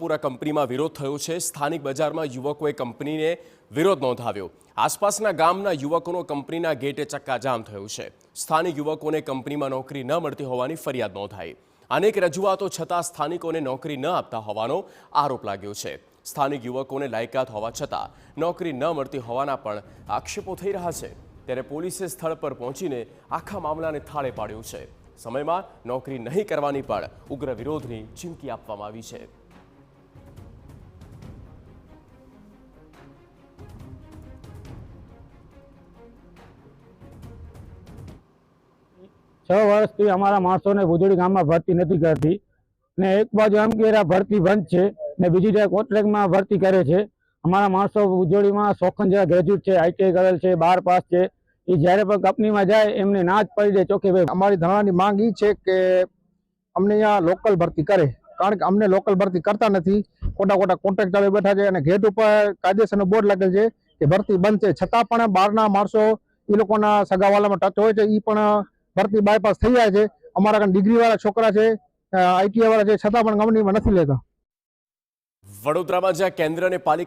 રાજપુરા કંપનીમાં વિરોધ થયો છે। સ્થાનિક બજારમાં યુવકોએ કંપનીને વિરોધ નોંધાવ્યો। આસપાસના ગામના યુવકોનો કંપનીના ગેટે ચક્કાજામ થયું છે। સ્થાનિક યુવકોને કંપનીમાં નોકરી ન મળતી હોવાની ફરિયાદ નોંધાઈ। અનેક રજૂઆતો છતાં સ્થાનિકોને નોકરી ન આપતા હોવાનો આરોપ લાગ્યો છે। સ્થાનિક યુવકોને લાયકાત હોવા છતાં નોકરી ન મળતી હોવાના પણ આક્ષેપો થઈ રહ્યા છે। ત્યારે પોલીસે સ્થળ પર પહોંચીને આખા મામલાને થાળે પાડ્યો છે। સમયમાં નોકરી નહીં કરવાની પણ ઉગ્ર વિરોધની ચીમકી આપવામાં આવી છે। 6 વર્ષથી અમારા માણસોને ભુજોડી ગામમાં ભરતી નથી કરતી ને એક બાજુ એમ કે ભરતી બંધ છે ને બીજી જગ્યાએ કોન્ટ્રાક્ટમાં ભરતી કરે છે। અમારા માણસો ભુજોડીમાં શોખન જેવા ગ્રેજ્યુએટ છે, આઈટીઆઈ કરેલ છે, 12 પાસ છે। એ જ્યારે પણ કંપનીમાં જાય એમને ના જ પડી દે ચોખ્ખી ભાઈ। અમારી ધારણાની માંગ એ છે કે અમને અહીંયા લોકલ ભરતી કરે, કારણ કે અમને લોકલ ભરતી કરતા નથી। ખોટા ખોટા કોન્ટ્રાક્ટરો બેઠા છે અને ગેટ ઉપર કાયદેસરનો બોર્ડ લાગેલ છે કે ભરતી બંધ છે, છતાં પણ બહારના માણસો એ લોકોના સગાવાલામાં ટચ હોય છે, એ પણ ભરતી બાયપાસ થઈ જાય છે। અમારા કાન ડિગ્રીવાળા છોકરા છે, આઈટીઆઈ વાળા છે, છતાં પણ કંપનીમાં નથી લેતા। વડોદરામાં જ્યાં કેન્દ્ર અને પાલિકા